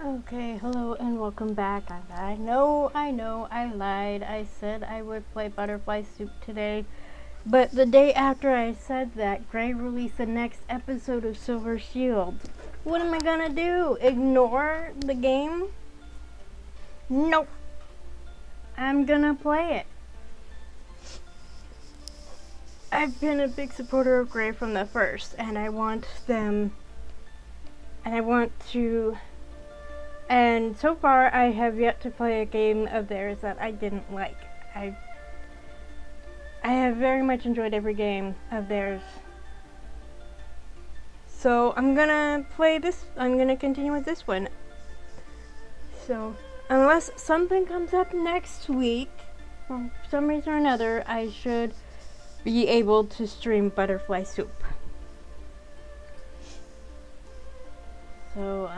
Okay, hello and welcome back. I know, I lied. I said I would play Butterfly Soup today, but the day after I said that, Grey released the next episode of Silver Shield. What am I gonna do? Ignore the game? Nope. I'm gonna play it. I've been a big supporter of Grey from the first, and I want to. And so far, I have yet to play a game of theirs that I didn't like. I have very much enjoyed every game of theirs. So I'm gonna play this. I'm gonna continue with this one. So unless something comes up next week, for some reason or another, I should be able to stream Butterfly Soup. So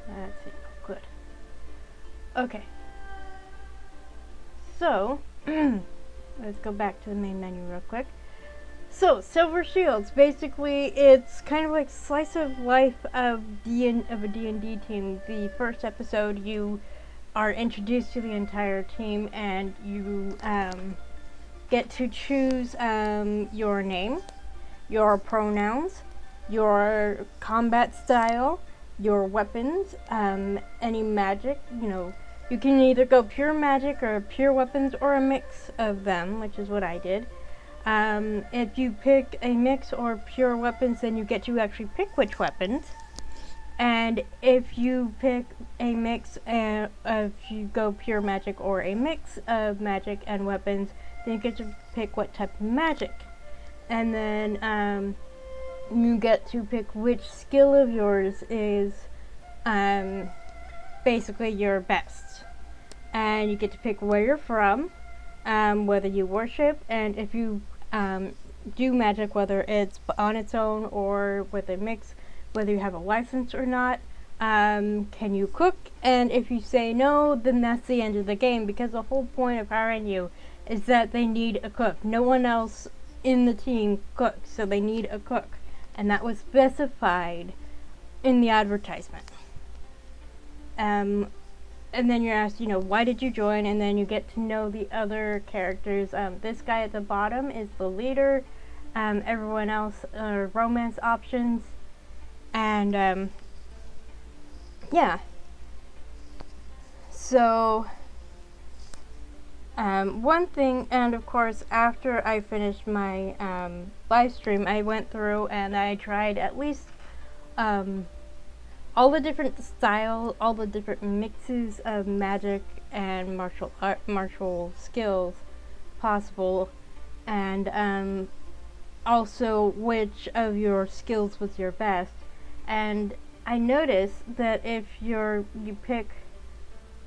let's see. Good. Okay. So, let's go back to the main menu real quick. So, Silver Shields, basically, it's kind of like slice of life of a D&D team. The first episode, you are introduced to the entire team, and you get to choose your name, your pronouns, your combat style, your weapons, any magic. You can either go pure magic or pure weapons or a mix of them, which is what I did. If you pick a mix or pure weapons, then you get to actually pick which weapons. And if you pick a mix, if you go pure magic or a mix of magic and weapons, then you get to pick what type of magic. And then you get to pick which skill of yours is basically your best. And you get to pick where you're from, whether you worship, and if you do magic, whether it's on its own or with a mix, whether you have a license or not. Can you cook? And if you say no, then that's the end of the game, because the whole point of hiring you is that they need a cook. No one else in the team cooks, so they need a cook. And that was specified in the advertisement. And then you're asked, why did you join? And then you get to know the other characters. This guy at the bottom is the leader. Everyone else are romance options. And, yeah. So, one thing, and of course, after I finished my live stream, I went through and I tried at least all the different styles, all the different mixes of magic and martial skills possible, and also which of your skills was your best. And I noticed that if you pick,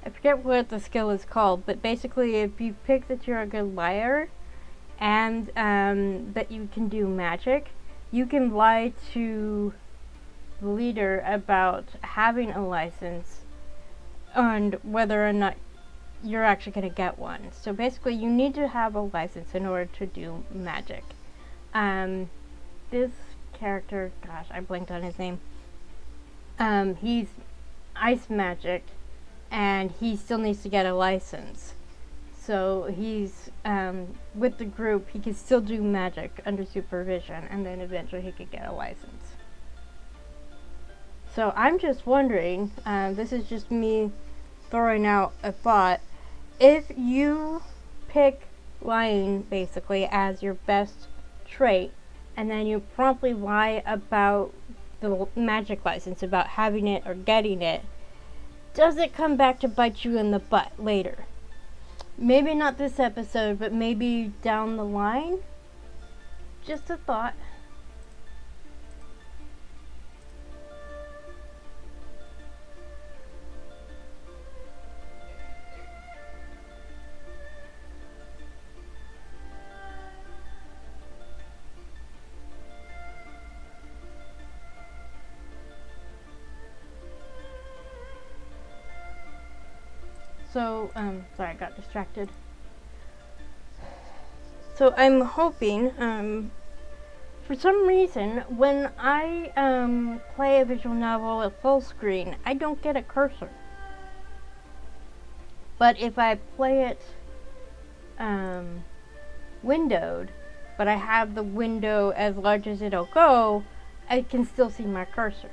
I forget what the skill is called, but basically if you pick that you're a good liar and that you can do magic, you can lie to the leader about having a license and whether or not you're actually going to get one. So basically you need to have a license in order to do magic. This character, gosh, I blanked on his name. He's ice magic, and he still needs to get a license. So he's, with the group, he can still do magic under supervision, and then eventually he could get a license. So I'm just wondering, this is just me throwing out a thought, if you pick lying, basically, as your best trait, and then you promptly lie about the magic license, about having it or getting it, does it come back to bite you in the butt later? Maybe not this episode, but maybe down the line? Just a thought. So, sorry, I got distracted. So I'm hoping, For some reason, when I play a visual novel at full screen, I don't get a cursor. But if I play it windowed, but I have the window as large as it'll go, I can still see my cursor.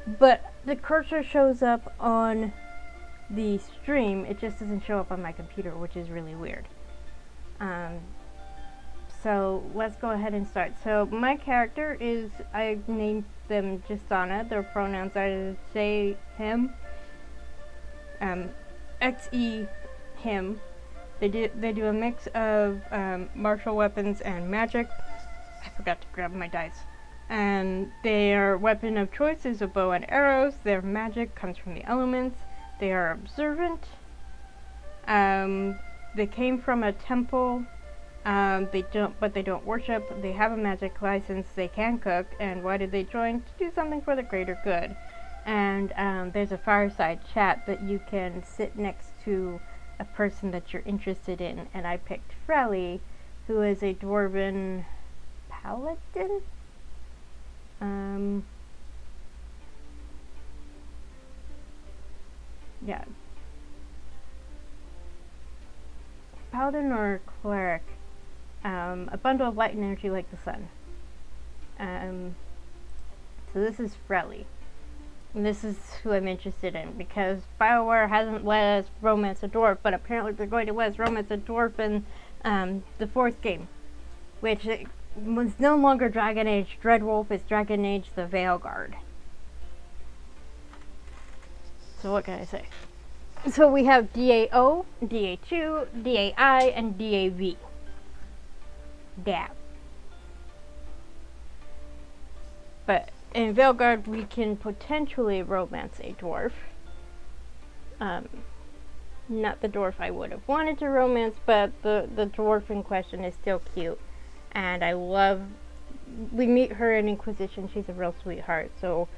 But the cursor shows up on the stream, it just doesn't show up on my computer, which is really weird. So let's go ahead and start. So my character is, I named them Justana. Their pronouns are they, him, xe, him. They do a mix of martial weapons and magic. I forgot to grab my dice. And their weapon of choice is a bow and arrows. Their magic comes from the elements. They are observant. They came from a temple. They don't worship. They have a magic license. They can cook. And why did they join? To do something for the greater good. And there's a fireside chat that you can sit next to a person that you're interested in. And I picked Freli, who is a dwarven paladin. Yeah. Paladin or cleric. A bundle of light and energy like the sun. So this is Freli. And this is who I'm interested in, because BioWare hasn't let us romance a dwarf, but apparently they're going to let us romance a dwarf in the 4th game, which was no longer Dragon Age Dreadwolf, it's Dragon Age the Veilguard. So what can I say? So we have DAO, DA2, DAI, and DAV. Dab. But in Veilguard, we can potentially romance a dwarf. Not the dwarf I would have wanted to romance, but the dwarf in question is still cute. And we meet her in Inquisition, she's a real sweetheart. So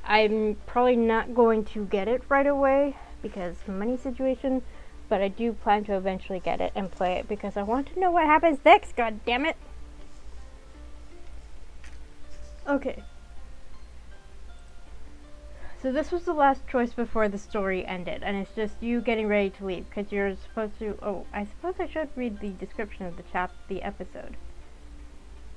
I'm probably not going to get it right away because money situation, but I do plan to eventually get it and play it because I want to know what happens next, god damn it. Okay. So this was the last choice before the story ended, and it's just you getting ready to leave, because you're supposed to, I suppose I should read the description of the episode.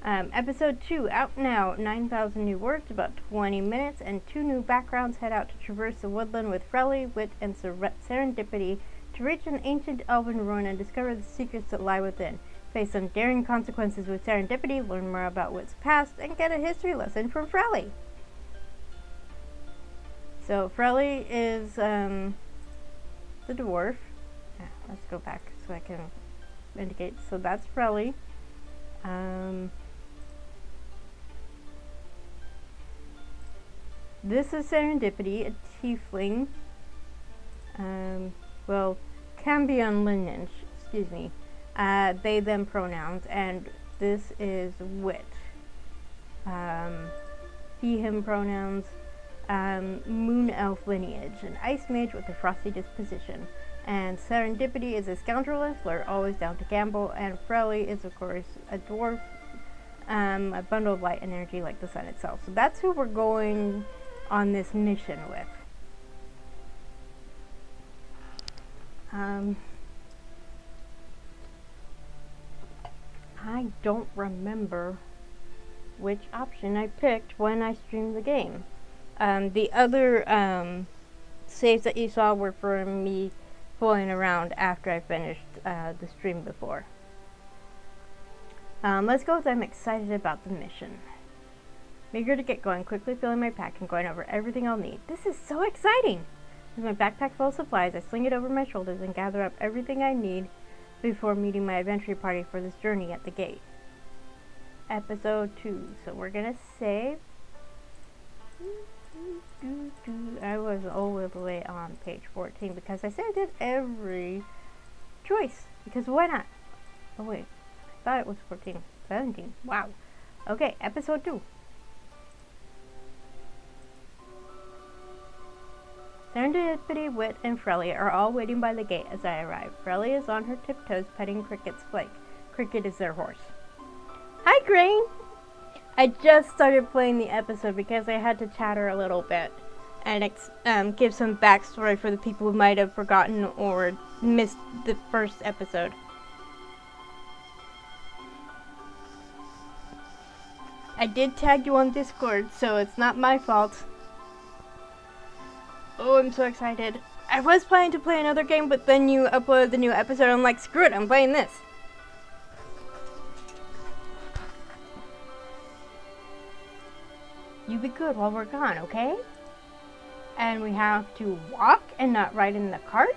Episode 2, out now, 9,000 new words, about 20 minutes, and 2 new backgrounds head out to traverse the woodland with Freli, wit, and serendipity to reach an ancient elven ruin and discover the secrets that lie within. Face some daring consequences with serendipity, learn more about wit's past, and get a history lesson from Freli. So Freli is the dwarf. Let's go back so I can indicate. So that's Freli. This is Serendipity, a tiefling. Well, Cambion lineage, excuse me. They, them pronouns, and this is wit. He, him pronouns. Moon elf lineage, an ice mage with a frosty disposition. And Serendipity is a scoundrel and flirt, always down to gamble. And Freli is, of course, a dwarf, a bundle of light and energy like the sun itself. So that's who we're going on this mission with. I don't remember which option I picked when I streamed the game. The other saves that you saw were for me fooling around after I finished the stream before. Let's go with I'm excited about the mission. I'm eager to get going, quickly filling my pack and going over everything I'll need. This is so exciting! With my backpack full of supplies, I sling it over my shoulders and gather up everything I need before meeting my adventure party for this journey at the gate. Episode 2. So we're gonna save. I was all the way on page 14 because I said I did every choice. Because why not? Oh wait, I thought it was 14. 17. Wow. Okay, episode 2. Serendipity, Wit, and Freli are all waiting by the gate as I arrive. Freli is on her tiptoes petting Cricket's flake. Cricket is their horse. Hi, Grain! I just started playing the episode because I had to chatter a little bit and give some backstory for the people who might have forgotten or missed the first episode. I did tag you on Discord, so it's not my fault. Oh, I'm so excited. I was planning to play another game, but then you uploaded the new episode. I'm like, screw it, I'm playing this. You be good while we're gone, okay? And we have to walk and not ride in the cart?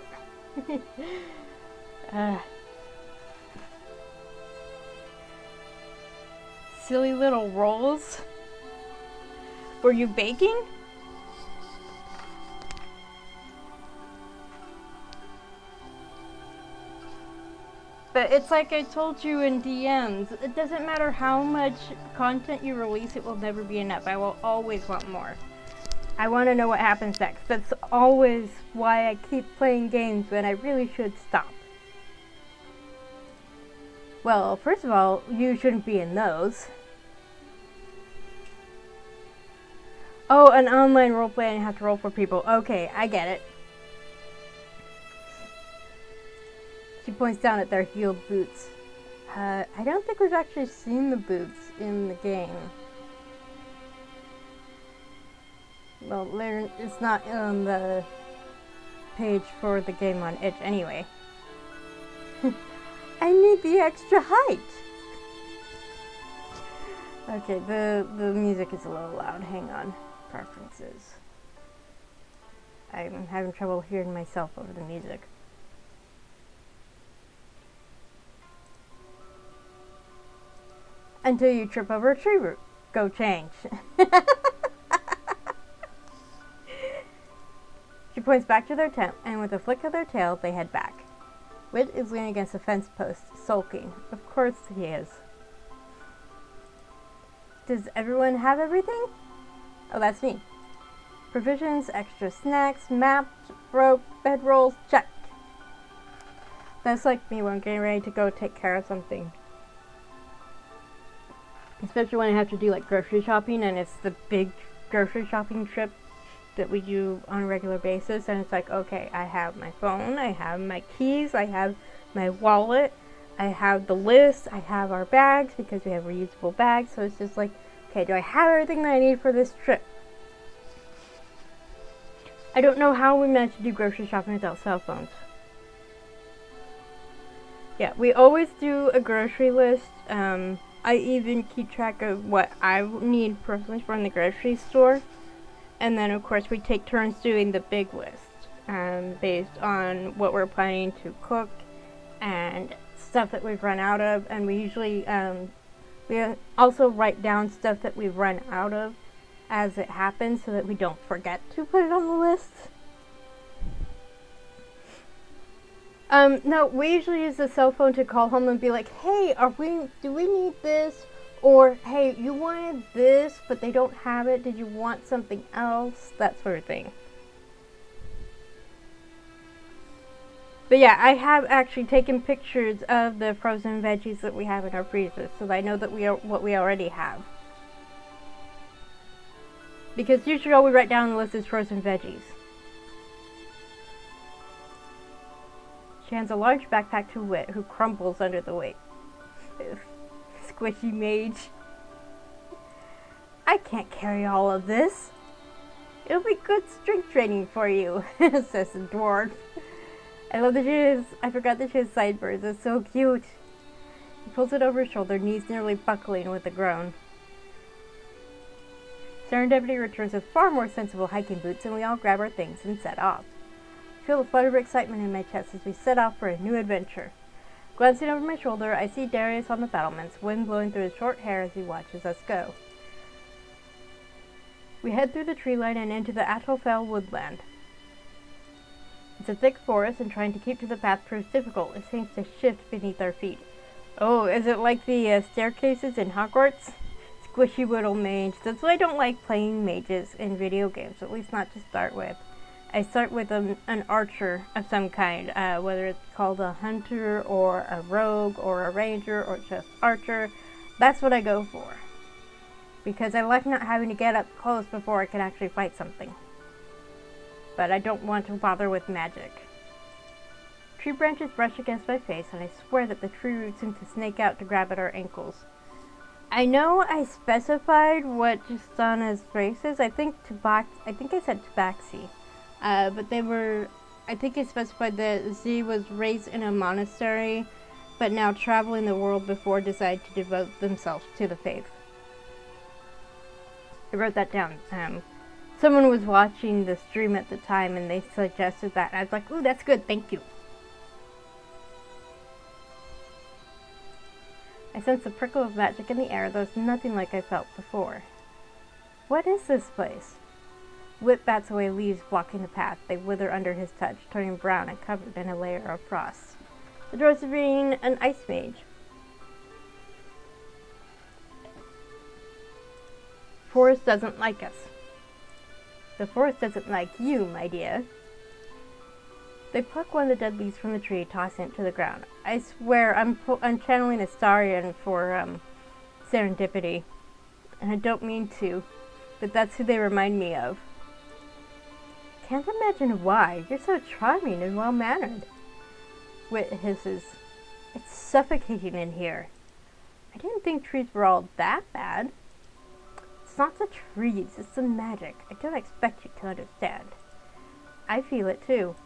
Silly little rolls. Were you baking? But it's like I told you in DMs, it doesn't matter how much content you release, it will never be enough. I will always want more. I want to know what happens next. That's always why I keep playing games when I really should stop. Well, first of all, you shouldn't be in those. Oh, an online roleplay and you have to roll for people. Okay, I get it. She points down at their heeled boots. I don't think we've actually seen the boots in the game. Well, it's not on the page for the game on itch anyway. I need the extra height! Okay, the music is a little loud. Hang on. Preferences. I'm having trouble hearing myself over the music. Until you trip over a tree root. Go change. She points back to their tent, and with a flick of their tail, they head back. Wit is leaning against a fence post, sulking. Of course he is. Does everyone have everything? Oh, that's me. Provisions, extra snacks, mapped, rope, bedrolls, check. That's like me when I'm getting ready to go take care of something. Especially when I have to do like grocery shopping and it's the big grocery shopping trip that we do on a regular basis, and it's like, okay, I have my phone, I have my keys, I have my wallet, I have the list, I have our bags because we have reusable bags, so it's just like, okay, do I have everything that I need for this trip? I don't know how we managed to do grocery shopping without cell phones. Yeah, we always do a grocery list. I even keep track of what I need personally from the grocery store. And then, of course, we take turns doing the big list based on what we're planning to cook and stuff that we've run out of. And we usually, we also write down stuff that we've run out of as it happens so that we don't forget to put it on the list. No, we usually use the cell phone to call home and be like, hey, do we need this? Or, hey, you wanted this, but they don't have it. Did you want something else? That sort of thing. But yeah, I have actually taken pictures of the frozen veggies that we have in our freezers, so that I know that what we already have. Because usually all we write down on the list is frozen veggies. She hands a large backpack to Wit, who crumbles under the weight. Squishy mage. I can't carry all of this. It'll be good strength training for you, says the dwarf. I forgot that she has sideburns. It's so cute. He pulls it over his shoulder, knees nearly buckling with a groan. Serendipity returns with far more sensible hiking boots, and we all grab our things and set off. I feel the flutter of excitement in my chest as we set off for a new adventure. Glancing over my shoulder, I see Darius on the battlements, wind blowing through his short hair as he watches us go. We head through the tree line and into the Atolfell woodland. It's a thick forest, and trying to keep to the path proves difficult. It seems to shift beneath our feet. Oh, is it like the staircases in Hogwarts? Squishy little mage. That's why I don't like playing mages in video games, at least not to start with. I start with an archer of some kind, whether it's called a hunter or a rogue or a ranger or just archer. That's what I go for. because I like not having to get up close before I can actually fight something. But I don't want to bother with magic. Tree branches brush against my face, and I swear that the tree roots seem to snake out to grab at our ankles. I know I specified what Justana's race is. I think I said Tabaxi. But I think it specified that Z was raised in a monastery, but now traveling the world before decided to devote themselves to the faith. I wrote that down. Someone was watching the stream at the time and they suggested that. I was like, ooh, that's good, thank you. I sensed a prickle of magic in the air, though it's nothing like I felt before. What is this place? Whip bats away leaves blocking the path. They wither under his touch, turning brown and covered in a layer of frost. The dwarf is being an ice mage. Forest doesn't like us. The forest doesn't like you, my dear. They pluck one of the dead leaves from the tree, tossing it to the ground. I swear, I'm channeling Astarion for serendipity. And I don't mean to, but that's who they remind me of. Can't imagine why. You're so charming and well-mannered. Wit hisses. It's suffocating in here. I didn't think trees were all that bad. It's not the trees, it's the magic. I don't expect you to understand. I feel it too.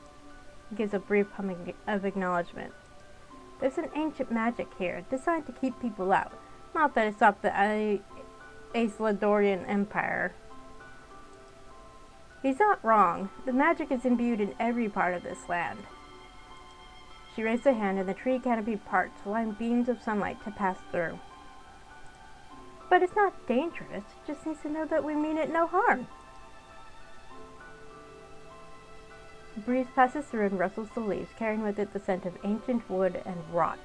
He gives a brief humming of acknowledgement. There's an ancient magic here, designed to keep people out. Not that it stopped the Aesladorian Empire. He's not wrong. The magic is imbued in every part of this land. She raised a hand and the tree canopy parts, allowing beams of sunlight to pass through. But it's not dangerous. It just needs to know that we mean it no harm. The breeze passes through and rustles the leaves, carrying with it the scent of ancient wood and rot.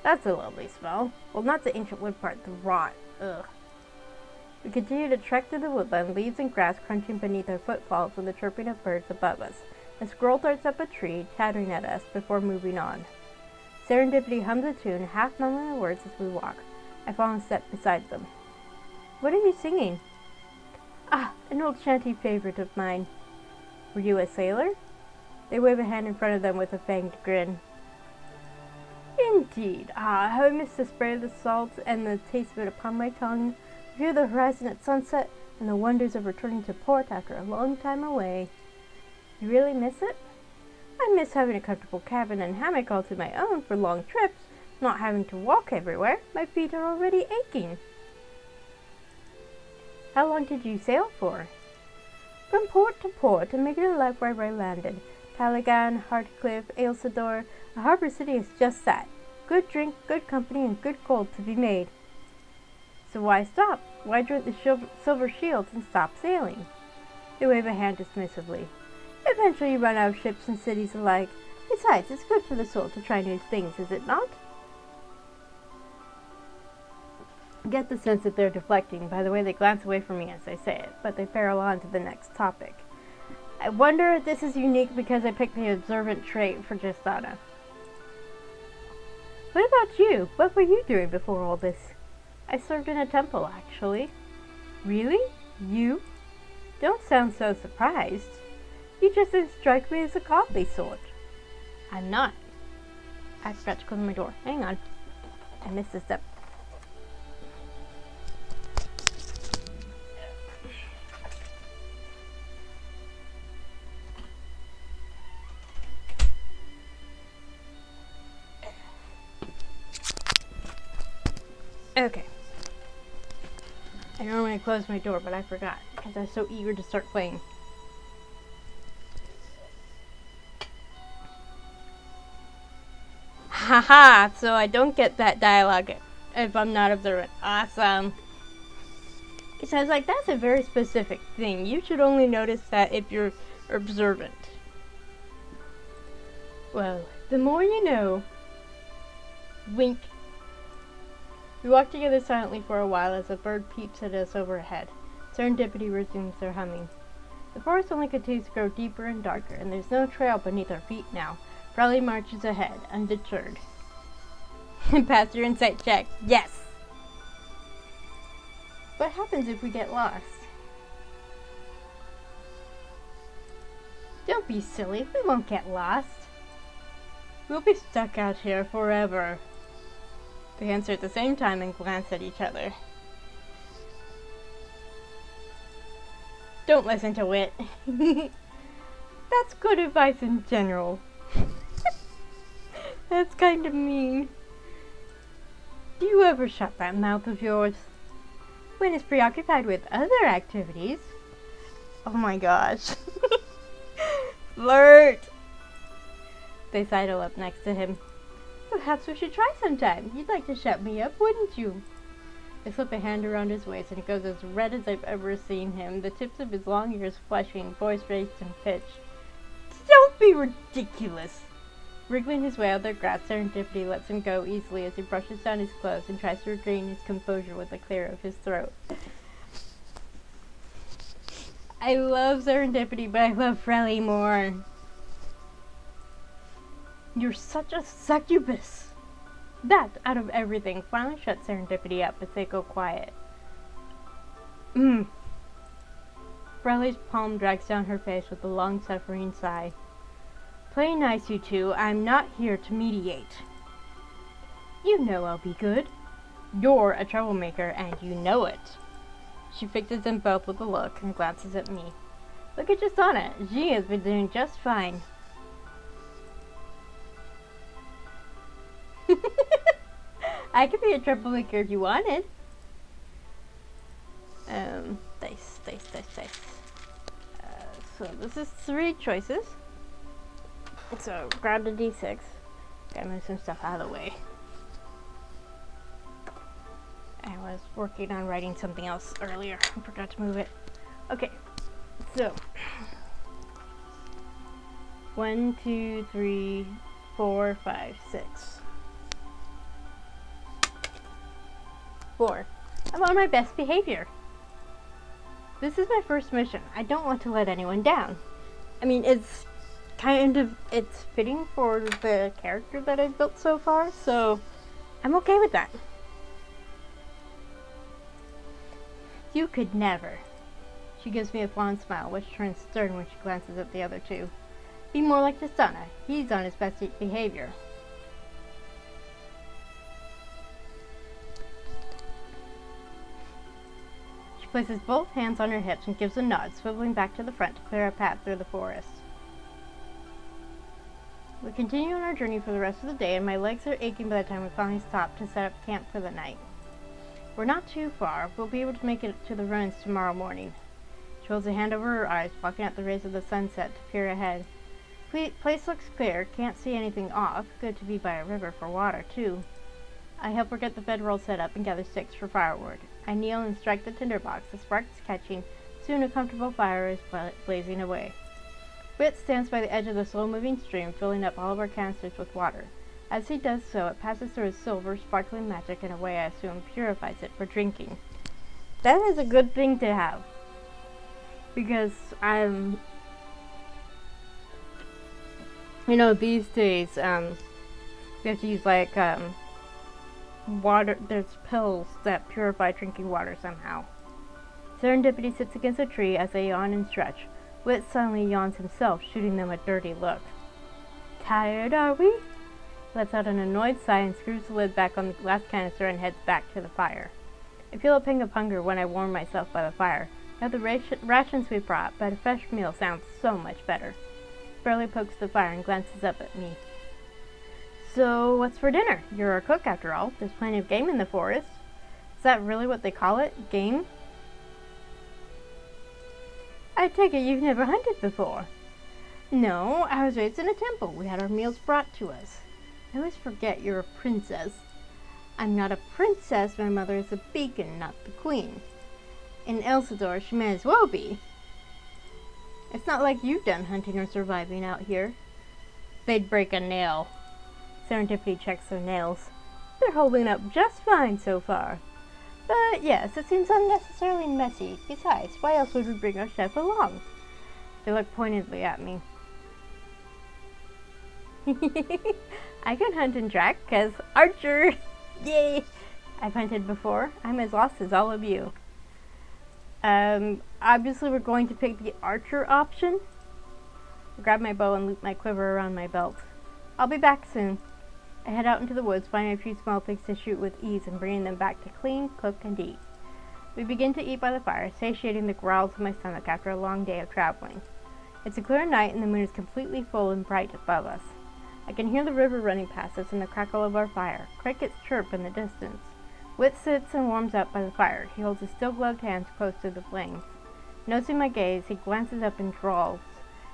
That's a lovely smell. Well, not the ancient wood part, the rot. Ugh. We continue to trek through the woodland, leaves and grass crunching beneath our footfalls and the chirping of birds above us. A squirrel darts up a tree, chattering at us before moving on. Serendipity hums a tune, half mumbling the words as we walk. I fall in step beside them. What are you singing? Ah, an old shanty favorite of mine. Were you a sailor? They wave a hand in front of them with a fanged grin. Indeed. Ah, how I miss the spray of the salt and the taste of it upon my tongue. View the horizon at sunset and the wonders of returning to port after a long time away. You really miss it? I miss having a comfortable cabin and hammock all to my own for long trips, not having to walk everywhere. My feet are already aching. How long did you sail for? From port to port, and making a life wherever I landed. Talagan, Hartcliffe, Ailsador. A harbor city is just that. Good drink, good company, and good gold to be made. So why stop? Why drink the silver shields and stop sailing? They wave a hand dismissively. Eventually you run out of ships and cities alike. Besides, it's good for the soul to try new things, is it not? I get the sense that they're deflecting by the way they glance away from me as I say it, but they barrel on to the next topic. I wonder if this is unique because I picked the observant trait for Justana. What about you? What were you doing before all this? I served in a temple, actually. Really? You? Don't sound so surprised. You just didn't strike me as a godly sort. I'm not. I forgot to close my door. Hang on. I missed a step. Okay. I normally close my door, but I forgot because I was so eager to start playing. Haha, so I don't get that dialogue if I'm not observant. Awesome. It sounds like that's a very specific thing. You should only notice that if you're observant. Well, the more you know. Wink. We walk together silently for a while as a bird peeps at us overhead. Serendipity resumes their humming. The forest only continues to grow deeper and darker, and there's no trail beneath our feet now. Freli marches ahead, undeterred. Pass your insight check. Yes! What happens if we get lost? Don't be silly, we won't get lost. We'll be stuck out here forever. They answer at the same time and glance at each other. Don't listen to Wit. That's good advice in general. That's kind of mean. Do you ever shut that mouth of yours? When it's preoccupied with other activities. Oh my gosh. Flirt! They sidle up next to him. Perhaps we should try sometime. You'd like to shut me up, wouldn't you? They slip a hand around his waist and it goes as red as I've ever seen him, the tips of his long ears flushing, voice raised in pitch. Don't be ridiculous! Wriggling his way out of their grasp, Serendipity lets him go easily as he brushes down his clothes and tries to regain his composure with the clear of his throat. I love Serendipity, but I love Freli more. You're such a succubus! That, out of everything, finally shuts Serendipity up as they go quiet. Freli's palm drags down her face with a long-suffering sigh. Play nice, you two. I'm not here to mediate. You know I'll be good. You're a troublemaker, and you know it. She fixes them both with a look and glances at me. Look at Jasana. She has been doing just fine. I could be a troublemaker if you wanted. Dice. So this is 3 choices. So grab the d6. Gotta move some stuff out of the way. I was working on writing something else earlier. I forgot to move it. Okay, so 1, 2, 3, 4, 5, 6. 4. I'm on my best behavior. This is my first mission. I don't want to let anyone down. I mean, it's fitting for the character that I've built so far, so I'm okay with that. You could never. She gives me a fond smile, which turns stern when she glances at the other two. Be more like Jasana. He's on his best behavior. She places both hands on her hips and gives a nod, swiveling back to the front to clear a path through the forest. We continue on our journey for the rest of the day, and my legs are aching by the time we finally stop to set up camp for the night. We're not too far. We'll be able to make it to the ruins tomorrow morning. She holds a hand over her eyes, blocking out the rays of the sunset to peer ahead. Place looks clear. Can't see anything off. Good to be by a river for water, too. I help her get the bedroll set up and gather sticks for firewood. I kneel and strike the tinderbox, the sparks catching. Soon a comfortable fire is blazing away. Wit stands by the edge of the slow-moving stream, filling up all of our canisters with water. As he does so, it passes through his silver, sparkling magic in a way I assume purifies it for drinking. That is a good thing to have. Because these days, we have to use, water. There's pills that purify drinking water somehow. Serendipity sits against a tree as they yawn and stretch. Wit suddenly yawns himself, shooting them a dirty look. Tired, are we? Lets out an annoyed sigh and screws the lid back on the glass canister and heads back to the fire. I feel a pang of hunger when I warm myself by the fire. I have the rations we brought, but a fresh meal sounds so much better. Freli pokes the fire and glances up at me. So, what's for dinner? You're a cook, after all. There's plenty of game in the forest. Is that really what they call it? Game? I take it you've never hunted before. No, I was raised in a temple. We had our meals brought to us. I always forget you're a princess. I'm not a princess. My mother is a beacon, not the queen. In Elsador, she may as well be. It's not like you've done hunting or surviving out here. They'd break a nail. Serendipity checks their nails. They're holding up just fine so far. But yes, it seems unnecessarily messy. Besides, why else would we bring our chef along? They look pointedly at me. I can hunt and track, 'cause archer! Yay! I've hunted before. I'm as lost as all of you. Obviously we're going to pick the archer option. Grab my bow and loop my quiver around my belt. I'll be back soon. I head out into the woods, finding a few small things to shoot with ease and bringing them back to clean, cook, and eat. We begin to eat by the fire, satiating the growls of my stomach after a long day of traveling. It's a clear night and the moon is completely full and bright above us. I can hear the river running past us and the crackle of our fire. Crickets chirp in the distance. Wit sits and warms up by the fire. He holds his still-gloved hands close to the flames. Noticing my gaze, he glances up and drawls,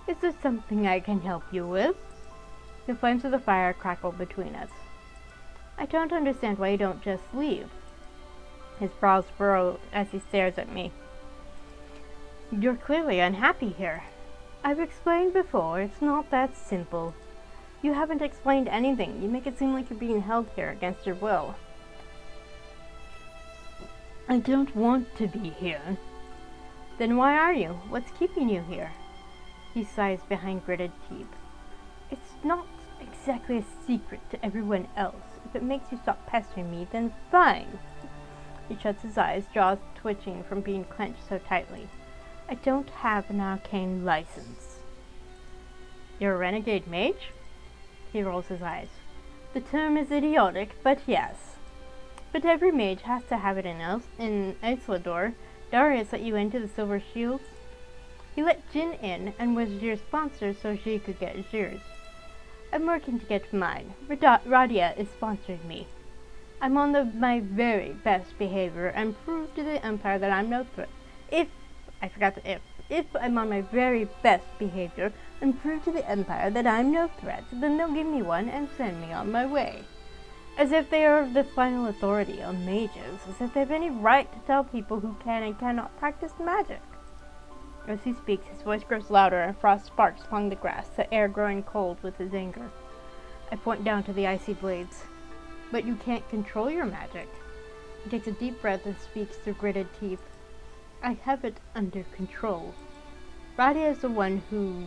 "Is there something I can help you with?" The flames of the fire crackle between us. "I don't understand why you don't just leave." His brows furrow as he stares at me. "You're clearly unhappy here." "I've explained before, it's not that simple." "You haven't explained anything. You make it seem like you're being held here against your will." "I don't want to be here." "Then why are you? What's keeping you here?" He sighs behind gritted teeth. "It's not exactly a secret to everyone else. If it makes you stop pestering me, then fine." He shuts his eyes, jaws twitching from being clenched so tightly. "I don't have an arcane license." "You're a renegade mage?" He rolls his eyes. "The term is idiotic, but yes. But every mage has to have it in Islador. Darius let you into the Silver Shields. He let Jin in and was your sponsor so she could get yours. I'm working to get mine. Radia is sponsoring me. I'm on my very best behavior and prove to the Empire that I'm no threat. If I'm on my very best behavior and prove to the Empire that I'm no threat, then they'll give me one and send me on my way. As if they are the final authority on mages, as if they have any right to tell people who can and cannot practice magic." As he speaks, his voice grows louder and frost sparks along the grass, the air growing cold with his anger. I point down to the icy blades. "But you can't control your magic." He takes a deep breath and speaks through gritted teeth. "I have it under control. Radia is the one who...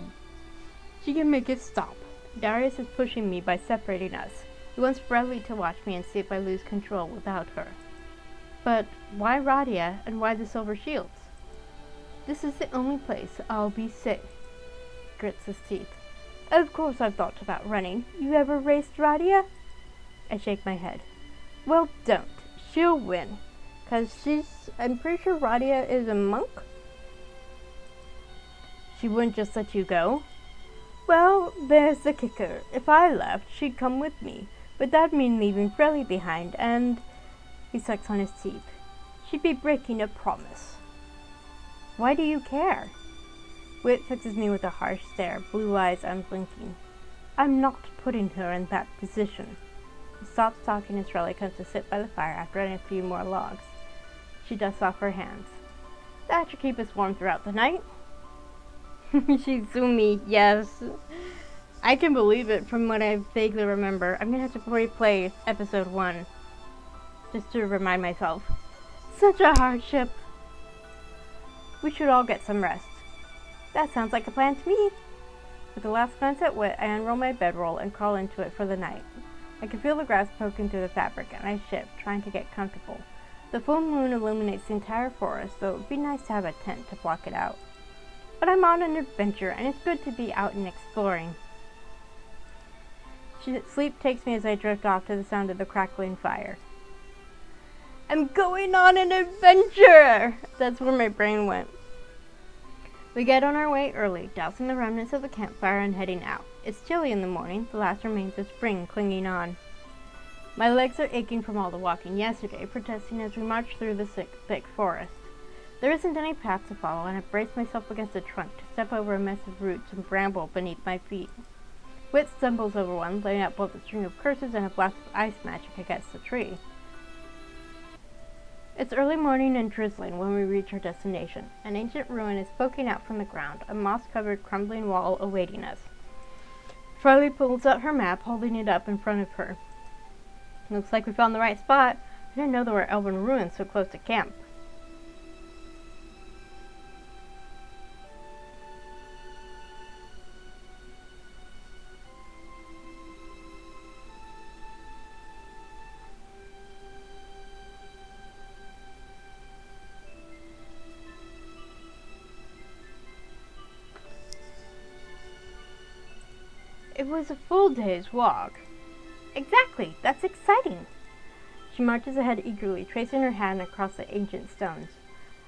She can make it stop. Darius is pushing me by separating us. He wants Freli to watch me and see if I lose control without her." "But why Radia and why the Silver Shields?" "This is the only place I'll be safe." Grits his teeth. "Of course I've thought about running. You ever raced Radia?" I shake my head. "Well, don't. She'll win. 'Cause I'm pretty sure Radia is a monk." "She wouldn't just let you go?" "Well, there's the kicker. If I left, she'd come with me. But that'd mean leaving Freli behind, and..." He sucks on his teeth. "She'd be breaking a promise." "Why do you care?" Wit fixes me with a harsh stare, blue eyes unblinking. "I'm not putting her in that position." He stops talking as Freli comes to sit by the fire after adding a few more logs. She dusts off her hands. "That should keep us warm throughout the night." Shizumi, yes. I can believe it from what I vaguely remember. I'm gonna have to replay episode 1 just to remind myself. Such a hardship. "We should all get some rest." "That sounds like a plan to me." With a last glance at Wit, I unroll my bedroll and crawl into it for the night. I can feel the grass poking through the fabric, and I shift, trying to get comfortable. The full moon illuminates the entire forest, so it would be nice to have a tent to block it out. But I'm on an adventure, and it's good to be out and exploring. Sleep takes me as I drift off to the sound of the crackling fire. I'm going on an adventure! That's where my brain went. We get on our way early, dousing the remnants of the campfire and heading out. It's chilly in the morning, the last remains of spring clinging on. My legs are aching from all the walking yesterday, protesting as we march through the thick forest. There isn't any path to follow, and I brace myself against a trunk to step over a mess of roots and bramble beneath my feet. Wit stumbles over one, laying out both a string of curses and a blast of ice magic against the tree. It's early morning and drizzling when we reach our destination. An ancient ruin is poking out from the ground, a moss-covered crumbling wall awaiting us. Freli pulls out her map, holding it up in front of her. Looks like we found the right spot. I didn't know there were elven ruins so close to camp. it was a full day's walk. Exactly, that's exciting. She marches ahead eagerly, tracing her hand across the ancient stones.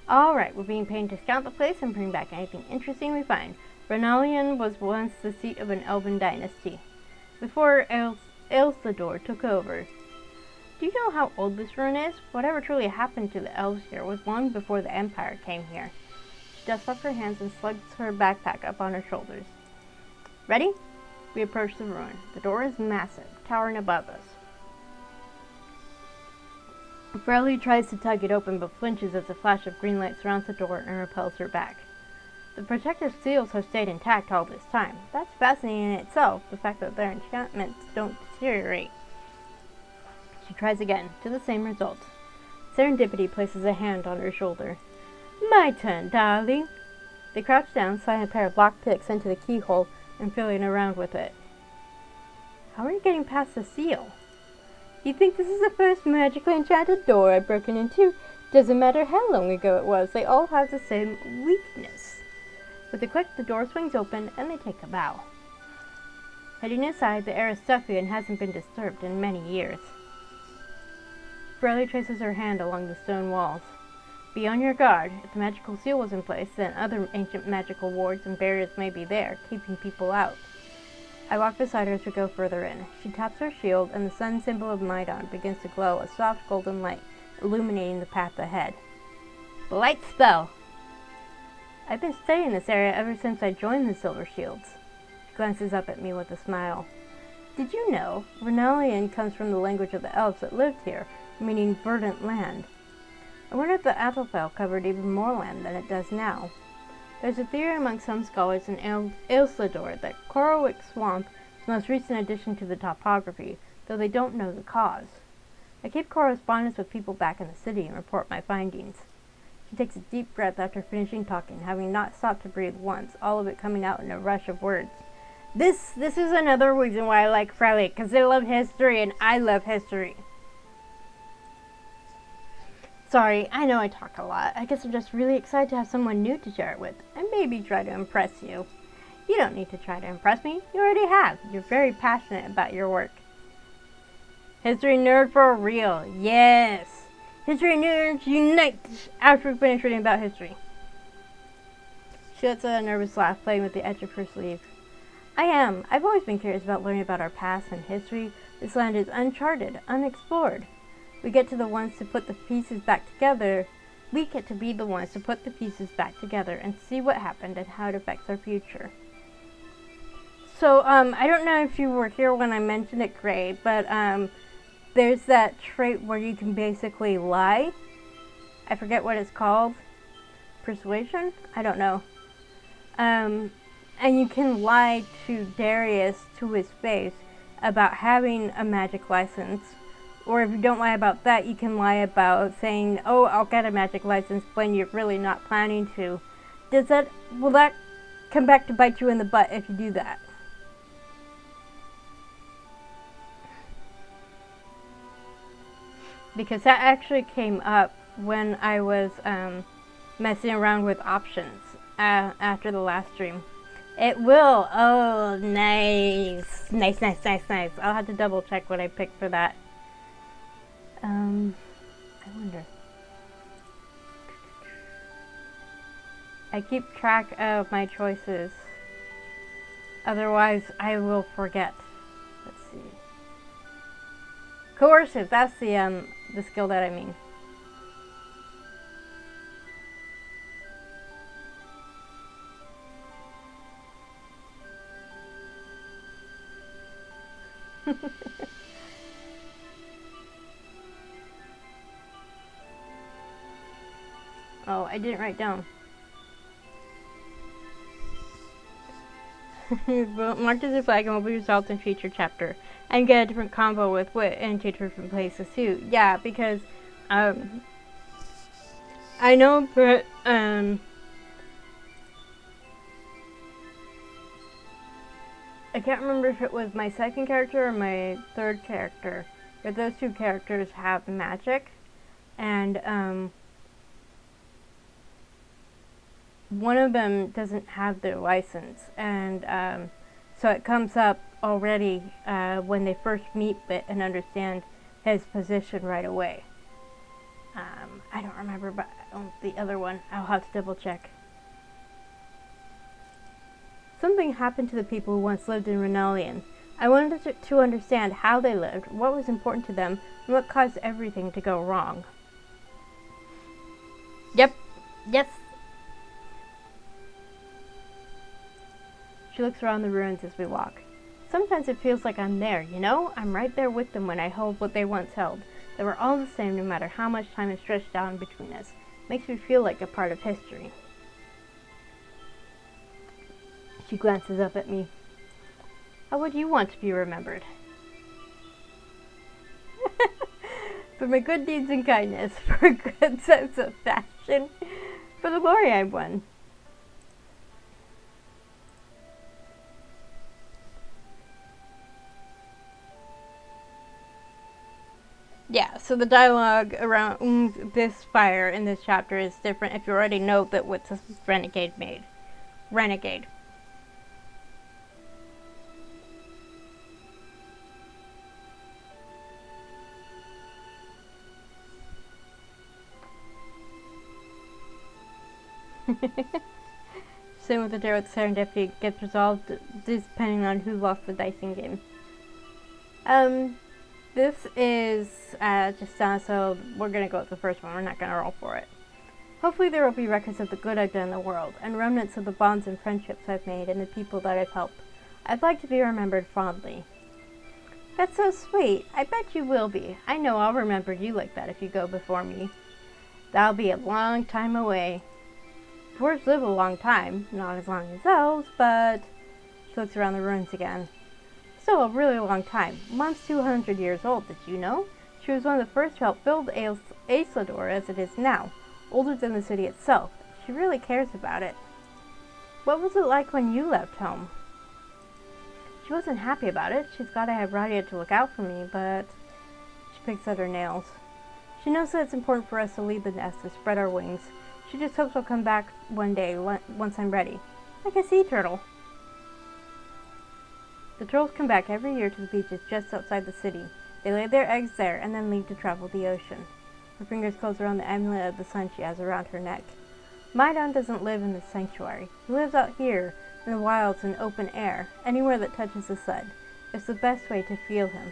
All right, we're being paid to scout the place and bring back anything interesting we find. Renalian was once the seat of an elven dynasty, before Ailsador took over. Do you know how old this ruin is? Whatever truly happened to the elves here was long before the Empire came here. She dusts off her hands and slugs her backpack up on her shoulders. Ready? We approach the ruin. The door is massive, towering above us. Freli tries to tug it open but flinches as a flash of green light surrounds the door and repels her back. The protective seals have stayed intact all this time. That's fascinating in itself, the fact that their enchantments don't deteriorate. She tries again, to the same result. Serendipity places a hand on her shoulder. My turn, darling. They crouch down, sliding a pair of lock picks into the keyhole and feeling around with it. How are you getting past the seal? You think this is the first magically enchanted door I've broken into? Doesn't matter how long ago it was, they all have the same weakness. With a click, the door swings open and they take a bow. Heading inside, the air is stuffy and hasn't been disturbed in many years. Freli traces her hand along the stone walls. Be on your guard. If the magical seal was in place, then other ancient magical wards and barriers may be there, keeping people out. I walk beside her as we go further in. She taps her shield, and the sun symbol of Maidon begins to glow, a soft golden light, illuminating the path ahead. Light spell! I've been studying this area ever since I joined the Silver Shields. She glances up at me with a smile. Did you know Renalian comes from the language of the elves that lived here, meaning verdant land? I wonder if the Athelfell covered even more land than it does now. There's a theory among some scholars in Ailsador that Coralwick Swamp is the most recent addition to the topography, though they don't know the cause. I keep correspondence with people back in the city and report my findings. She takes a deep breath after finishing talking, having not stopped to breathe once, all of it coming out in a rush of words. This is another reason why I like Freli, because they love history and I love history. Sorry, I know I talk a lot. I guess I'm just really excited to have someone new to share it with, and maybe try to impress you. You don't need to try to impress me. You already have. You're very passionate about your work. History nerd for real. Yes. History nerds unite after we finish reading about history. She lets out a nervous laugh, playing with the edge of her sleeve. I am. I've always been curious about learning about our past and history. This land is uncharted, unexplored. We get to be the ones to put the pieces back together and see what happened and how it affects our future. So, I don't know if you were here when I mentioned it, Grey, but there's that trait where you can basically lie. I forget what it's called. Persuasion? I don't know. And you can lie to Darius to his face about having a magic license. Or if you don't lie about that, you can lie about saying, oh, I'll get a magic license when you're really not planning to. Will that come back to bite you in the butt if you do that? Because that actually came up when I was messing around with options after the last stream. It will. Oh, nice. Nice. I'll have to double check what I picked for that. I wonder. I keep track of my choices. Otherwise, I will forget. Let's see. Coercive, that's the skill that I mean. Oh, I didn't write down. Marked as a flag and will be resolved in future chapter. And get a different combo with wit and two different places too. Yeah, because I know, but I can't remember if it was my second character or my third character. But those two characters have magic, and one of them doesn't have their license, and So it comes up already when they first meet Bit and understand his position right away. I don't remember but the other one. I'll have to double check. Something happened to the people who once lived in Renalian. I wanted to understand how they lived, what was important to them, and what caused everything to go wrong. Yep. Yes. She looks around the ruins as we walk. Sometimes it feels like I'm there, you know? I'm right there with them when I hold what they once held. They were all the same no matter how much time is stretched out in between us. Makes me feel like a part of history. She glances up at me. How would you want to be remembered? For my good deeds and kindness, for a good sense of fashion, for the glory I won. Yeah, so the dialogue around this fire in this chapter is different if you already know that what this renegade made. Renegade. Same with the dare with serendipity gets resolved depending on who lost the dicing game. This is just so we're gonna go with the first one. We're not gonna roll for it. Hopefully there will be records of the good I've done in the world, and remnants of the bonds and friendships I've made and the people that I've helped. I'd like to be remembered fondly. That's so sweet. I bet you will be. I know I'll remember you like that if you go before me. That'll be a long time away. Dwarves live a long time, not as long as elves, but she looks around the ruins again. Still a really long time. Mom's 200 years old, did you know? She was one of the first to help build Aislador as it is now, older than the city itself. She really cares about it. What was it like when you left home? She wasn't happy about it. She's got to have Radia to look out for me, but she picks at her nails. She knows that it's important for us to leave the nest, to spread our wings. She just hopes I'll come back one day, once I'm ready. Like a sea turtle. The turtles come back every year to the beaches just outside the city. They lay their eggs there and then leave to travel the ocean. Her fingers close around the amulet of the sun she has around her neck. Maidon doesn't live in the sanctuary. He lives out here, in the wilds and open air, anywhere that touches the sun. It's the best way to feel him.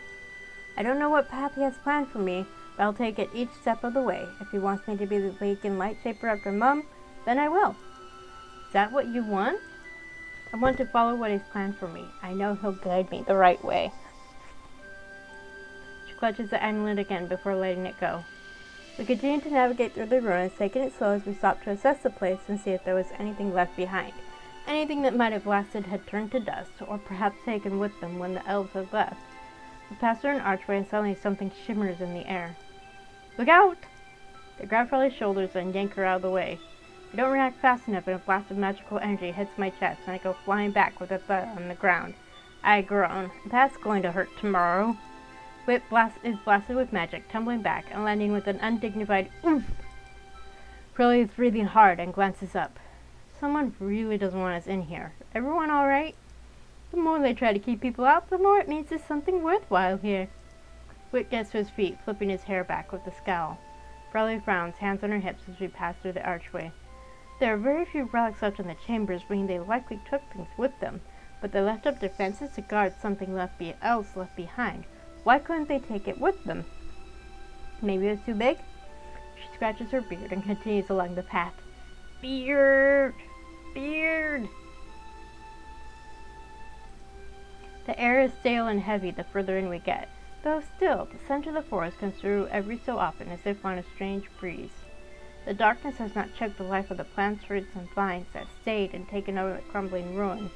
I don't know what path he has planned for me, but I'll take it each step of the way. If he wants me to be the beacon light shaper after Mum, then I will. Is that what you want? I want to follow what he's planned for me. I know he'll guide me the right way. She clutches the amulet again before letting it go. We continue to navigate through the ruins, taking it slow as we stop to assess the place and see if there was anything left behind. Anything that might have lasted had turned to dust, or perhaps taken with them when the elves had left. We pass through an archway and suddenly something shimmers in the air. Look out! They grab Freli's shoulders and yank her out of the way. I don't react fast enough and a blast of magical energy hits my chest and I go flying back with a thud on the ground. I groan. That's going to hurt tomorrow. Whip is blasted with magic, tumbling back and landing with an undignified oomph. Freli is breathing hard and glances up. Someone really doesn't want us in here. Everyone alright? The more they try to keep people out, the more it means there's something worthwhile here. Whip gets to his feet, flipping his hair back with a scowl. Freli frowns, hands on her hips as we pass through the archway. There are very few relics left in the chambers, meaning they likely took things with them, but they left up defenses to guard something else left behind. Why couldn't they take it with them? Maybe it was too big? She scratches her beard and continues along the path. Beard! Beard! The air is stale and heavy the further in we get, though still, the scent of the forest comes through every so often as if on a strange breeze. The darkness has not choked the life of the plants, roots, and vines that stayed and taken over the crumbling ruin.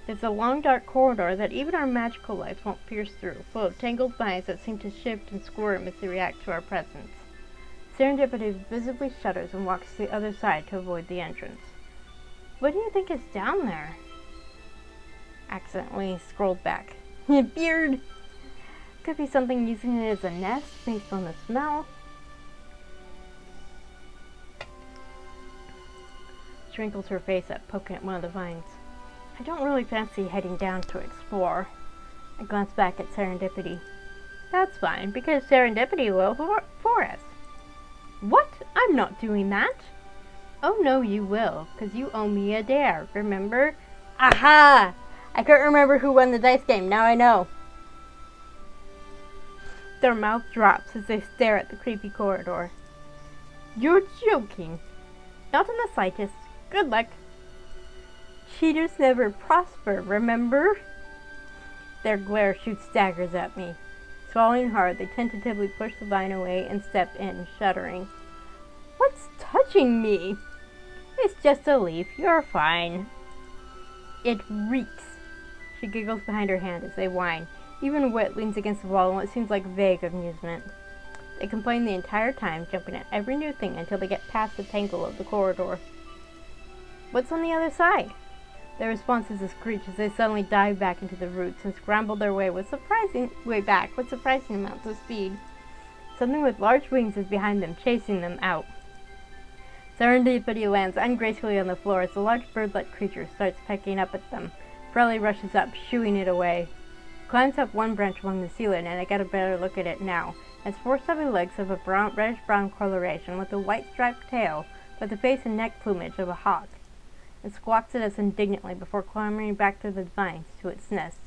There's a long dark corridor that even our magical lights won't pierce through, full of tangled vines that seem to shift and squirm as they react to our presence. Serendipity visibly shudders and walks to the other side to avoid the entrance. What do you think is down there? Accidentally scrolled back. Beard! Could be something using it as a nest based on the smell. She wrinkles her face up, poking at one of the vines. I don't really fancy heading down to explore. I glance back at Serendipity. That's fine, because Serendipity will for us. What? I'm not doing that. Oh no, you will, because you owe me a dare, remember? Aha! I couldn't remember who won the dice game, now I know. Their mouth drops as they stare at the creepy corridor. You're joking. Not in the slightest. Good luck. Cheaters never prosper, remember? Their glare shoots daggers at me. Swallowing hard, they tentatively push the vine away and step in, shuddering. What's touching me? It's just a leaf. You're fine. It reeks. She giggles behind her hand as they whine. Even Wit leans against the wall in what seems like vague amusement. They complain the entire time, jumping at every new thing until they get past the tangle of the corridor. What's on the other side? Their response is a screech as they suddenly dive back into the roots and scramble their way back with surprising amounts of speed. Something with large wings is behind them, chasing them out. Serendipity lands ungracefully on the floor as the large bird-like creature starts pecking up at them. Freli rushes up, shooing it away. Climbs up one branch along the ceiling, and I get a better look at it now. It's four stubby legs of a reddish-brown coloration with a white striped tail, but the face and neck plumage of a hawk. It squawks at us indignantly before clambering back through the vines to its nest.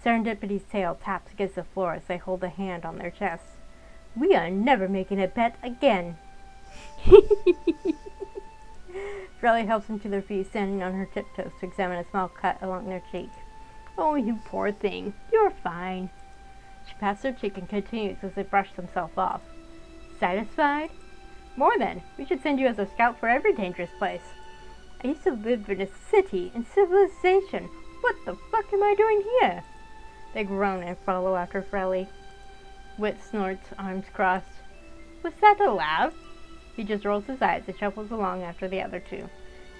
Serendipity's tail taps against the floor as they hold a hand on their chests. We are never making a bet again. Freli helps them to their feet, standing on her tiptoes to examine a small cut along their cheek. Oh, you poor thing. You're fine. She pats their cheek and continues as they brush themselves off. Satisfied? More than. We should send you as a scout for every dangerous place. I used to live in a city, in civilization. What the fuck am I doing here? They groan and follow after Freli. Wit snorts, arms crossed. Was that allowed? He just rolls his eyes and shuffles along after the other two.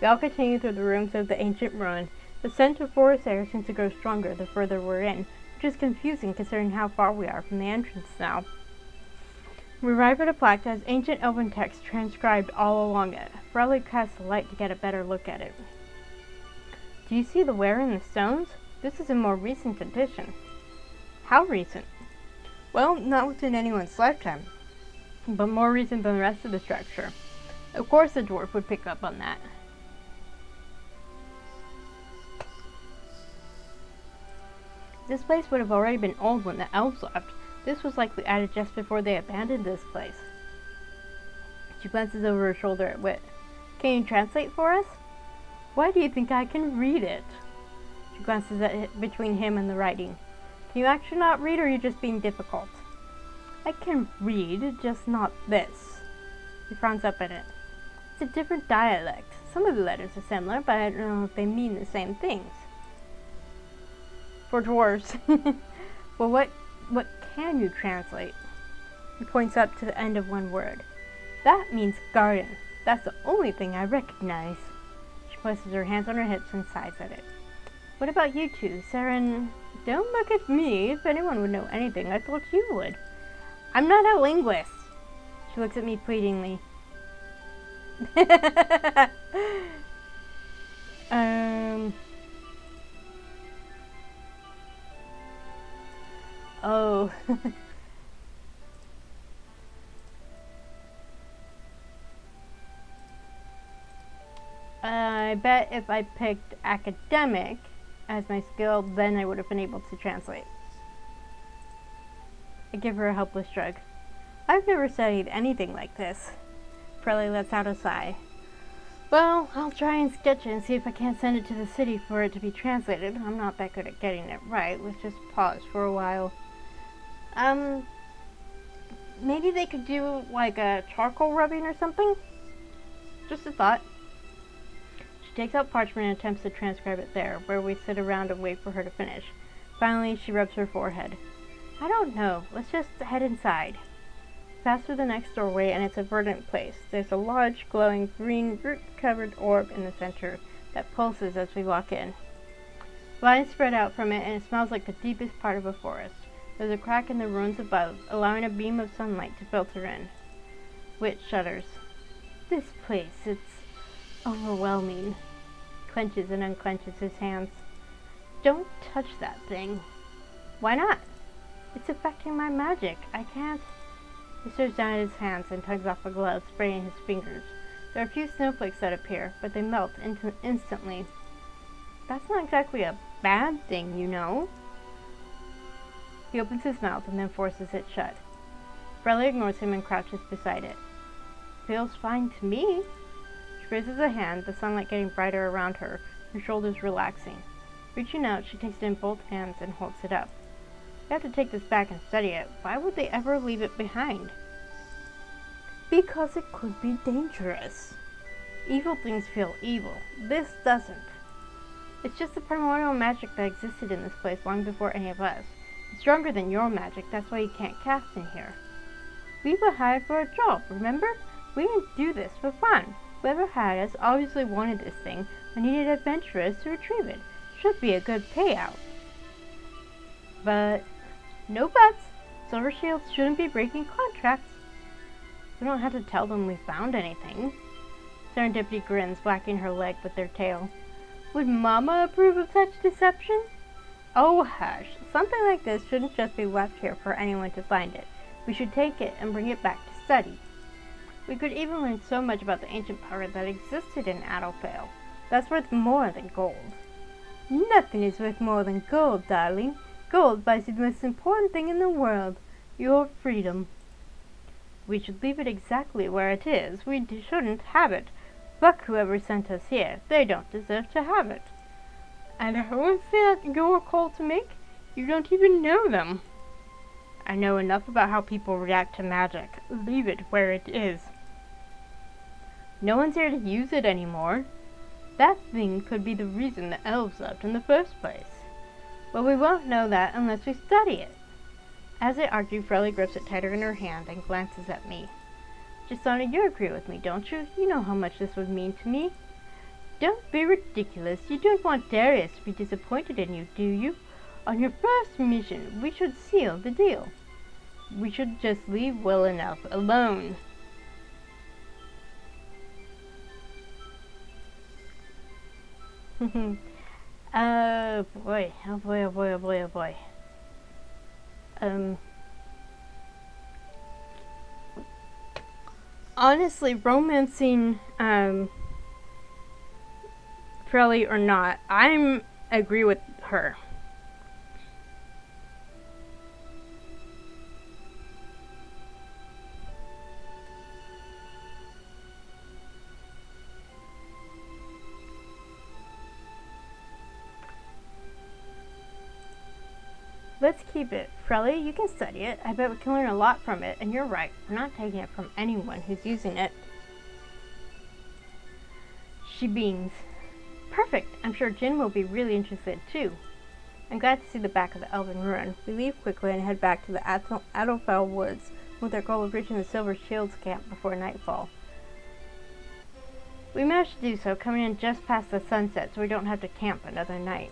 We all continue through the rooms of the ancient ruin. The scent of forest air seems to grow stronger the further we're in, which is confusing considering how far we are from the entrance now. We arrive at a plaque that has ancient elven text transcribed all along it. Freli casts the light to get a better look at it. Do you see the wear in the stones? This is a more recent addition. How recent? Well, not within anyone's lifetime, but more recent than the rest of the structure. Of course the dwarf would pick up on that. This place would have already been old when the elves left. This was likely added just before they abandoned this place. She glances over her shoulder at Wit. Can you translate for us? Why do you think I can read it? She glances at it between him and the writing. Can you actually not read, or are you just being difficult? I can read, just not this. He frowns up at it. It's a different dialect. Some of the letters are similar, but I don't know if they mean the same things. For dwarves. Well, what can you translate? He points up to the end of one word. That means garden. That's the only thing I recognize. She places her hands on her hips and sighs at it. What about you two, Saren? Don't look at me. If anyone would know anything, I thought you would. I'm not a linguist. She looks at me pleadingly. Oh. I bet if I picked academic as my skill, then I would have been able to translate. I give her a helpless shrug. I've never studied anything like this. Freli lets out a sigh. Well, I'll try and sketch it and see if I can't send it to the city for it to be translated. I'm not that good at getting it right. Let's just pause for a while. Maybe they could do like a charcoal rubbing or something? Just a thought. She takes out parchment and attempts to transcribe it there, where we sit around and wait for her to finish. Finally, she rubs her forehead. I don't know. Let's just head inside. Pass through the next doorway and it's a verdant place. There's a large, glowing, green, root-covered orb in the center that pulses as we walk in. Vines spread out from it and it smells like the deepest part of a forest. There's a crack in the ruins above, allowing a beam of sunlight to filter in. Wit shudders. This place, it's overwhelming. clenches and unclenches his hands. Don't touch that thing. Why not? It's affecting my magic. I can't. He stares down at his hands and tugs off a glove, spraying his fingers. There are a few snowflakes that appear, but they melt instantly. That's not exactly a bad thing, you know. He opens his mouth and then forces it shut. Freli ignores him and crouches beside it. Feels fine to me. She raises a hand, the sunlight getting brighter around her, her shoulders relaxing. Reaching out, she takes it in both hands and holds it up. We have to take this back and study it. Why would they ever leave it behind? Because it could be dangerous. Evil things feel evil. This doesn't. It's just the primordial magic that existed in this place long before any of us. It's stronger than your magic, that's why you can't cast in here. We were hired for a job, remember? We didn't do this for fun. Whoever hired us obviously wanted this thing and needed adventurers to retrieve it. Should be a good payout. But no buts. Silver Shields shouldn't be breaking contracts. We don't have to tell them we found anything. Serendipity grins, whacking her leg with their tail. Would Mama approve of such deception? Oh hush, something like this shouldn't just be left here for anyone to find it. We should take it and bring it back to study. We could even learn so much about the ancient power that existed in Adolfale. That's worth more than gold. Nothing is worth more than gold, darling. Gold buys you the most important thing in the world, your freedom. We should leave it exactly where it is. We shouldn't have it. Fuck whoever sent us here. They don't deserve to have it. And who is that your call to make? You don't even know them. I know enough about how people react to magic. Leave it where it is. No one's here to use it anymore. That thing could be the reason the elves left in the first place. But we won't know that unless we study it. As they argue, Freli grips it tighter in her hand and glances at me. Jasana, you agree with me, don't you? You know how much this would mean to me. Don't be ridiculous. You don't want Darius to be disappointed in you, do you? On your first mission, we should seal the deal. We should just leave well enough alone. Oh boy, oh boy, oh boy, oh boy, oh boy. Honestly, romancing, Freli or not, I agree with her. Let's keep it. Freli, you can study it. I bet we can learn a lot from it. And you're right, we're not taking it from anyone who's using it. She beams. Perfect. I'm sure Jin will be really interested too. I'm glad to see the back of the Elven Ruin. We leave quickly and head back to the Adolfale Woods with our goal of reaching the Silver Shields camp before nightfall. We managed to do so, coming in just past the sunset so we don't have to camp another night.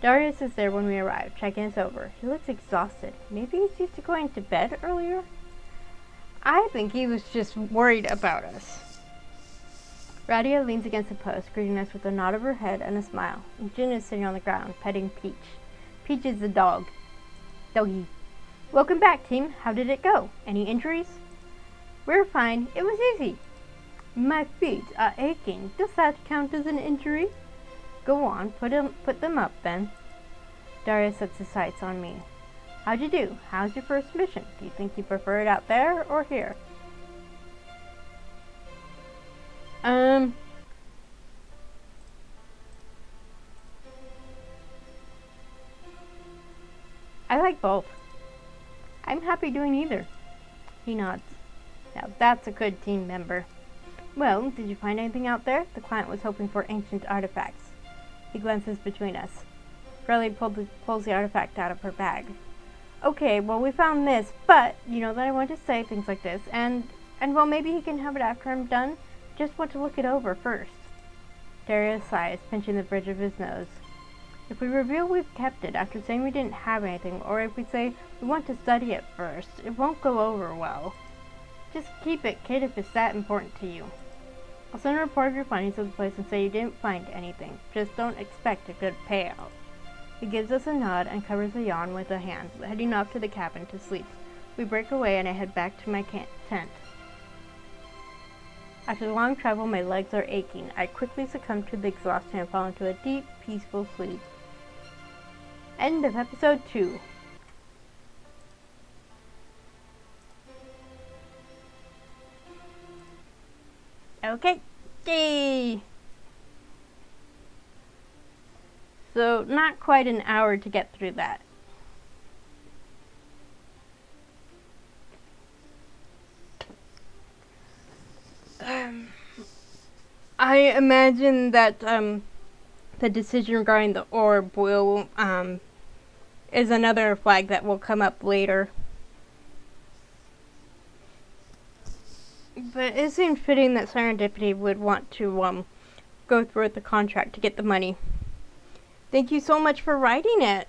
Darius is there when we arrive. Check-in is over. He looks exhausted. Maybe he's used to going to bed earlier? I think he was just worried about us. Radia leans against the post, greeting us with a nod of her head and a smile. Jin is sitting on the ground, petting Peach. Peach is the dog. Doggy. Welcome back, team. How did it go? Any injuries? We're fine. It was easy. My feet are aching. Does that count as an injury? Go on, put them up then. Darius sets his sights on me. How'd you do? How's your first mission? Do you think you prefer it out there or here? I like both. I'm happy doing either. He nods. Now that's a good team member. Well, did you find anything out there? The client was hoping for ancient artifacts. He glances between us. Freli pulls the artifact out of her bag. Okay, well we found this, but you know that I want to say things like this, and well maybe he can have it after I'm done. Just want to look it over first. Darius sighs, pinching the bridge of his nose. If we reveal we've kept it after saying we didn't have anything, or if we say we want to study it first, it won't go over well. Just keep it, kid, if it's that important to you. I'll send a report of your findings to the place and say you didn't find anything. Just don't expect a good payout. He gives us a nod and covers a yawn with a hand, heading off to the cabin to sleep. We break away and I head back to my tent. After the long travel, my legs are aching. I quickly succumb to the exhaustion and fall into a deep, peaceful sleep. End of episode 2. Okay, yay! So, not quite an hour to get through that. I imagine that the decision regarding the orb will is another flag that will come up later. But it seems fitting that Serendipity would want to go through with the contract to get the money. Thank you so much for writing it.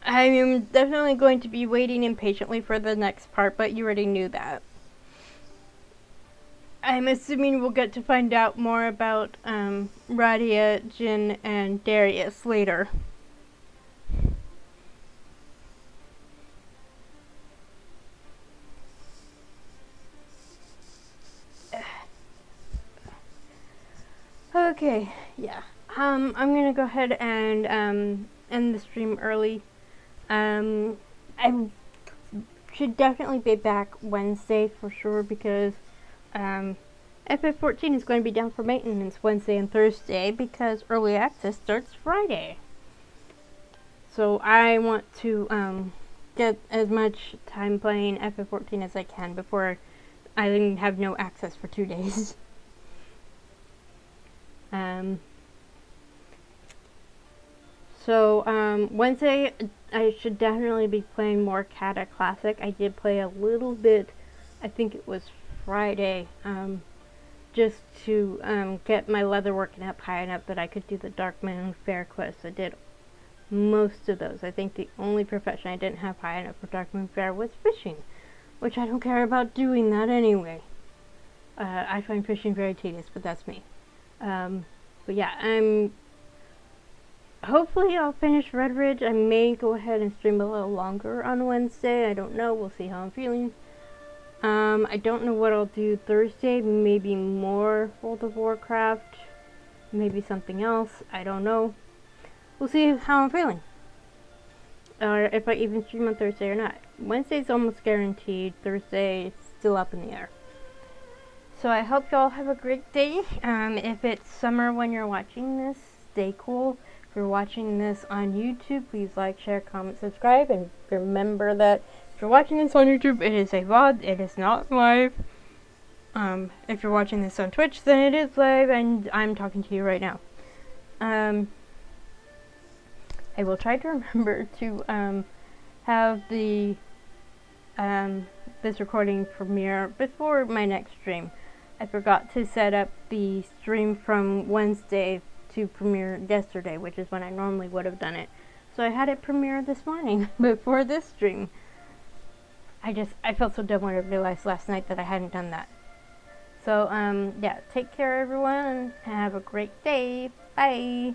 I am definitely going to be waiting impatiently for the next part, but you already knew that. I'm assuming we'll get to find out more about Radia, Jin, and Darius later. Okay, yeah. I'm gonna go ahead and end the stream early. I should definitely be back Wednesday for sure because FF14 is going to be down for maintenance Wednesday and Thursday because early access starts Friday. So I want to get as much time playing FF14 as I can before I have no access for 2 days. Wednesday I should definitely be playing more Kata Classic. I did play a little bit, I think it was Friday, just to get my leather working up high enough that I could do the Dark Moon Fair quest. I did most of those. I think the only profession I didn't have high enough for Dark Moon Fair was fishing, which I don't care about doing that anyway. I find fishing very tedious, but that's me. But yeah, hopefully I'll finish Red Ridge. I may go ahead and stream a little longer on Wednesday. I don't know. We'll see how I'm feeling. I don't know what I'll do Thursday. Maybe more World of Warcraft. Maybe something else. I don't know. We'll see how I'm feeling. Or if I even stream on Thursday or not. Wednesday's almost guaranteed. Thursday, it's still up in the air. So I hope y'all have a great day. If it's summer when you're watching this, stay cool. If you're watching this on YouTube, please like, share, comment, subscribe, and remember that if you're watching this on YouTube, it is a VOD, it is not live. If you're watching this on Twitch, then it is live, and I'm talking to you right now. I will try to remember to have the this recording premiere before my next stream. I forgot to set up the stream from Wednesday to premiere yesterday, which is when I normally would have done it. So I had it premiere this morning before this stream. I felt so dumb when I realized last night that I hadn't done that. So yeah, take care everyone and have a great day. Bye.